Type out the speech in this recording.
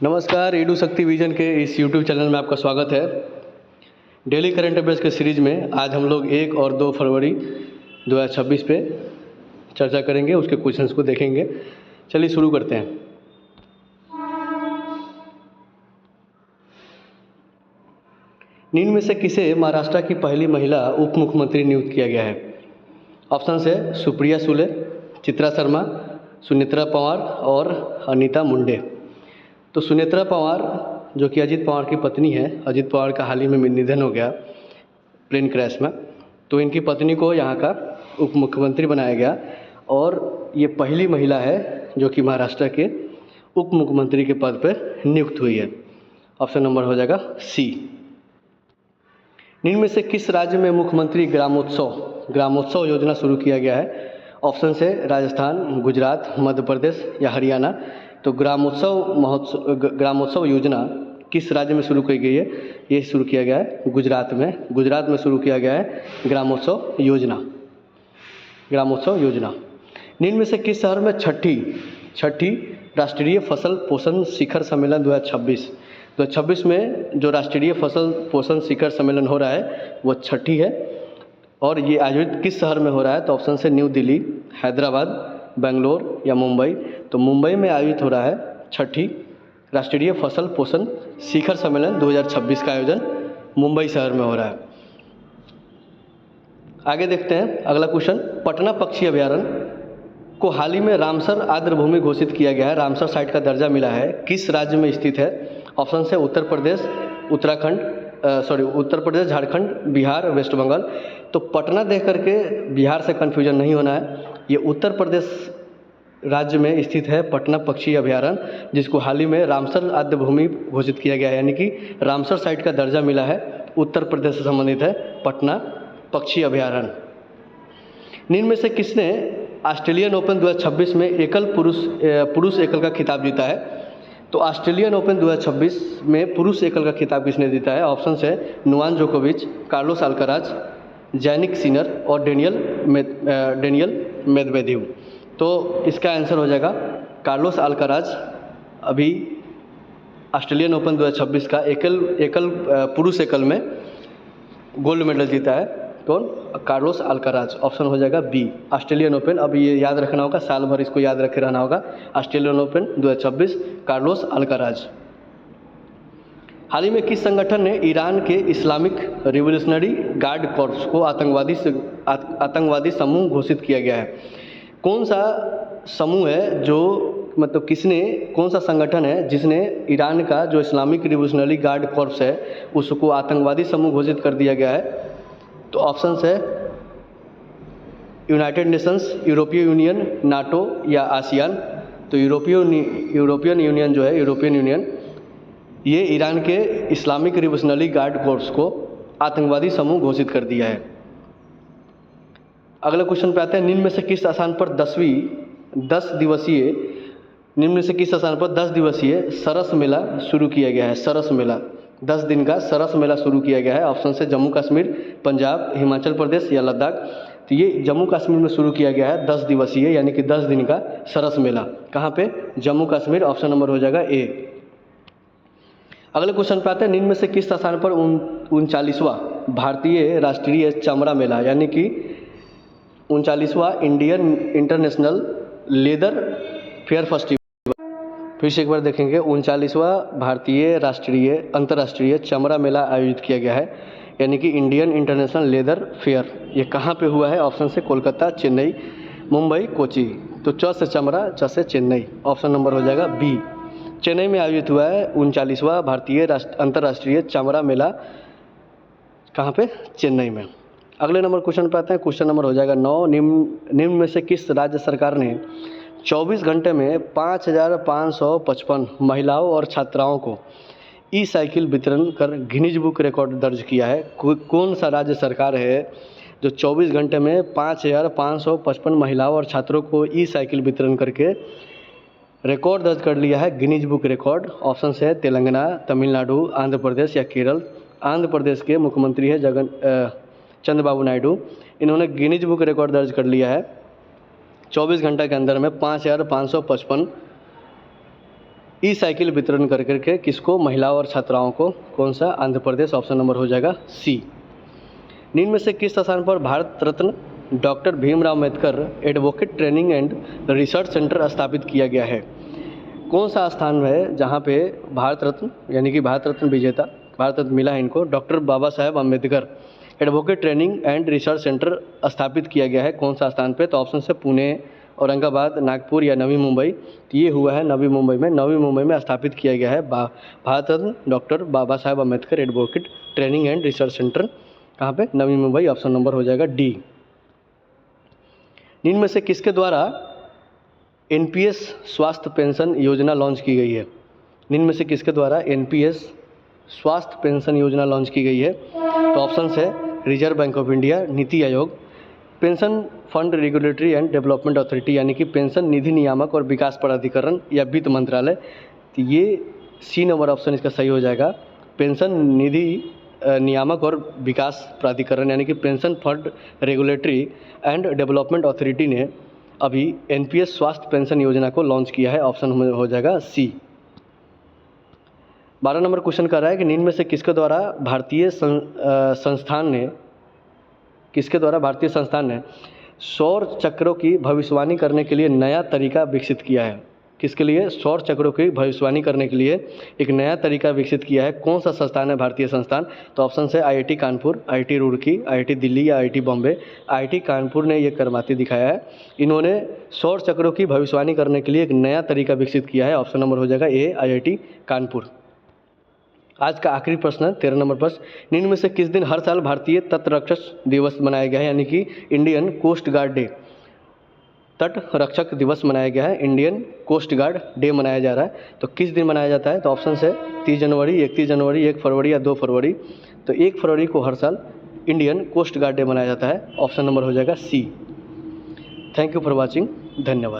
नमस्कार, ईडू शक्ति विजन के इस यूट्यूब चैनल में आपका स्वागत है। डेली करंट अफेयर्स के सीरीज़ में आज हम लोग 1 और 2 फरवरी 2026 पे चर्चा करेंगे, उसके क्वेश्चंस को देखेंगे। चलिए शुरू करते हैं। निम्न में से किसे महाराष्ट्र की पहली महिला उप मुख्यमंत्री नियुक्त किया गया है? ऑप्शन है सुप्रिया सुले, चित्रा शर्मा, सुनेत्रा पवार और अनीता मुंडे। तो सुनेत्रा पवार जो कि अजित पवार की पत्नी है, अजित पवार का हाल ही में निधन हो गया प्लेन क्रैश में, तो इनकी पत्नी को यहाँ का उप मुख्यमंत्री बनाया गया और ये पहली महिला है जो कि महाराष्ट्र के उप मुख्यमंत्री के पद पर नियुक्त हुई है। ऑप्शन नंबर हो जाएगा सी। निम्न में से किस राज्य में मुख्यमंत्री ग्रामोत्सव योजना शुरू किया गया है? ऑप्शन है राजस्थान, गुजरात, मध्य प्रदेश या हरियाणा। तो ग्रामोत्सव योजना किस राज्य में शुरू की गई है? ये शुरू किया गया है गुजरात में शुरू किया गया है ग्रामोत्सव योजना। निम्न में से किस शहर में छठी राष्ट्रीय फसल पोषण शिखर सम्मेलन 2026 में जो राष्ट्रीय फसल पोषण शिखर सम्मेलन हो रहा है वो छठी है और ये आयोजित किस शहर में हो रहा है? तो ऑप्शन है न्यू दिल्ली, हैदराबाद, बेंगलोर या मुंबई। तो मुंबई में आयोजित हो रहा है छठी राष्ट्रीय फसल पोषण शिखर सम्मेलन 2026 का आयोजन मुंबई शहर में हो रहा है। आगे देखते हैं अगला क्वेश्चन। पटना पक्षी अभयारण्य को हाल ही में रामसर आर्द्रभूमि घोषित किया गया है, रामसर साइट का दर्जा मिला है, किस राज्य में स्थित है? ऑप्शन है उत्तर प्रदेश, झारखंड, बिहार, वेस्ट बंगाल। तो पटना देख करके बिहार से कन्फ्यूजन नहीं होना है, ये उत्तर प्रदेश राज्य में स्थित है पटना पक्षी अभयारण्य, जिसको हाल ही में रामसर आर्द्रभूमि घोषित किया गया है, यानी कि रामसर साइट का दर्जा मिला है, उत्तर प्रदेश से संबंधित है पटना पक्षी अभयारण्य। निम्न में से किसने ऑस्ट्रेलियन ओपन 2026 में एकल पुरुष एकल का खिताब जीता है? तो ऑस्ट्रेलियन ओपन 2026 में पुरुष एकल का खिताब किसने जीता है? ऑप्शन है नोवाक जोकोविच, कार्लोस अल्काराज, जैनिक सिनर और डेनियल मेदवेदेव। तो इसका आंसर हो जाएगा कार्लोस अल्काराज। अभी ऑस्ट्रेलियन ओपन 2026 का एकल पुरुष एकल में गोल्ड मेडल जीता है। कौन? Carlos Alcaraz. ऑप्शन हो जाएगा बी, ऑस्ट्रेलियन ओपन। अब ये याद रखना होगा, साल भर इसको याद रखे रहना होगा। Australian open 2026 Carlos Alcaraz. हाल ही में किस संगठन ने ईरान के इस्लामिक रिवोल्यूशनरी गार्ड कॉर्प्स को आतंकवादी समूह घोषित किया गया है? कौन सा समूह है कौन सा संगठन है जिसने ईरान का जो इस्लामिक रिवोल्यूशनरी गार्ड कॉर्प्स है उसको आतंकवादी समूह घोषित कर दिया गया है? तो ऑप्शन है यूनाइटेड नेशंस, यूरोपीय यूनियन, नाटो या आसियान। तो यूरोपियन यूनियन ये ईरान के इस्लामिक रिवोल्यूशनरी गार्ड कोर्प्स को आतंकवादी समूह घोषित कर दिया है। अगला क्वेश्चन पे आते हैं। निम्न में से किस स्थान पर 10 दिवसीय सरस मेला शुरू किया गया है? सरस मेला 10 दिन का सरस मेला शुरू किया गया है। ऑप्शन है जम्मू कश्मीर, पंजाब, हिमाचल प्रदेश या लद्दाख। तो ये जम्मू कश्मीर में शुरू किया गया है 10 दिवसीय यानी कि 10 दिन का सरस मेला। कहाँ पे? जम्मू कश्मीर। ऑप्शन नंबर हो जाएगा ए। अगले क्वेश्चन पे आते हैं। निम्न में से किस स्थान पर 39वां भारतीय राष्ट्रीय चमड़ा मेला यानी कि 39वां Indian international leather fair festival, फिर से एक बार देखेंगे, 39वां भारतीय अंतर्राष्ट्रीय चमड़ा मेला आयोजित किया गया है यानी कि इंडियन इंटरनेशनल लेदर फेयर। ये कहाँ पे हुआ है? ऑप्शन से कोलकाता, चेन्नई, मुंबई, कोची। तो च से चमड़ा, च से चेन्नई। ऑप्शन नंबर हो जाएगा बी, चेन्नई में आयोजित हुआ है 39वां भारतीय अंतर्राष्ट्रीय चमड़ा मेला। कहाँ पे? चेन्नई में। अगले नंबर क्वेश्चन पे आते हैं। क्वेश्चन नंबर हो जाएगा 9। निम्न में से किस राज्य सरकार ने 24 घंटे में 5,555 महिलाओं और छात्राओं को ई साइकिल वितरण कर गिनीज बुक रिकॉर्ड दर्ज किया है? कौन सा राज्य सरकार है जो 24 घंटे में 5,555 महिलाओं और छात्रों को ई साइकिल वितरण करके रिकॉर्ड दर्ज कर लिया है, गिनीज बुक रिकॉर्ड? ऑप्शन है तेलंगाना, तमिलनाडु, आंध्र प्रदेश या केरल। आंध्र प्रदेश के मुख्यमंत्री है चंद्रबाबू नायडू। इन्होंने गिनीज बुक रिकॉर्ड दर्ज कर लिया है 24 घंटे के अंदर में 5,555 ई साइकिल वितरण कर करके किसको, महिलाओं और छात्राओं को। कौन सा, आंध्र प्रदेश, ऑप्शन नंबर हो जाएगा सी। निम्न में से किस स्थान पर Bharat Ratna doctor Bhimrao Ambedkar advocate training and research centre स्थापित किया गया है। कौन सा स्थान है जहाँ पे भारत रत्न यानी कि भारत रत्न विजेता, भारत रत्न मिला है इनको, doctor Baba Saheb Ambedkar advocate training and research centre स्थापित किया गया है। कौन सा स्थान पे, तो ऑप्शन से पुणे, औरंगाबाद, नागपुर या नवी मुंबई। तो ये हुआ है नवी मुंबई में। नवी मुंबई में स्थापित किया गया है Bharat Ratna doctor Baba Saheb Ambedkar advocate training and research centre. कहाँ पे, नवी मुंबई, ऑप्शन नंबर हो जाएगा डी। निम्न में से किसके द्वारा एनपीएस स्वास्थ्य पेंशन योजना लॉन्च की गई है। निम्न में से किसके द्वारा एनपीएस स्वास्थ्य पेंशन योजना लॉन्च की गई है, तो ऑप्शन है reserve bank of India, NITI Aayog, pension fund regulatory and development authority यानी कि पेंशन निधि नियामक और विकास प्राधिकरण या वित्त मंत्रालय। तो ये सी नंबर ऑप्शन इसका सही हो जाएगा। पेंशन निधि नियामक और विकास प्राधिकरण यानी कि pension fund regulatory and development authority ने अभी एनपीएस स्वास्थ्य पेंशन योजना को लॉन्च किया है। ऑप्शन हो जाएगा सी। 12 नंबर क्वेश्चन कर रहा है कि निम्न में से किसके द्वारा भारतीय संस्थान ने सौर चक्रों की भविष्यवाणी करने के लिए नया तरीका विकसित किया है। किसके लिए, सौर चक्रों की भविष्यवाणी करने के लिए एक नया तरीका विकसित किया है। कौन सा संस्थान है भारतीय संस्थान, तो ऑप्शन है IIT Kanpur, IIT Roorkee, IIT Delhi या आईआईटी बॉम्बे। आईआईटी कानपुर ने ये करवाते दिखाया है। इन्होंने सौर चक्रों की भविष्यवाणी करने के लिए एक नया तरीका विकसित किया है। ऑप्शन नंबर हो जाएगा ए, आईआईटी कानपुर। आज का आखिरी प्रश्न है 13 नंबर प्रश्न। निम्न में से किस दिन हर साल भारतीय तटरक्षक दिवस मनाया गया है, यानी कि इंडियन कोस्ट गार्ड डे, तट रक्षक दिवस मनाया गया है, इंडियन कोस्ट गार्ड डे मनाया जा रहा है। तो किस दिन मनाया जाता है, तो ऑप्शन है 30 जनवरी, 31 जनवरी, 1 फरवरी या 2 फरवरी। तो 1 फरवरी को हर साल इंडियन कोस्ट गार्ड डे मनाया जाता है। ऑप्शन नंबर हो जाएगा सी। थैंक यू फॉर वॉचिंग, धन्यवाद।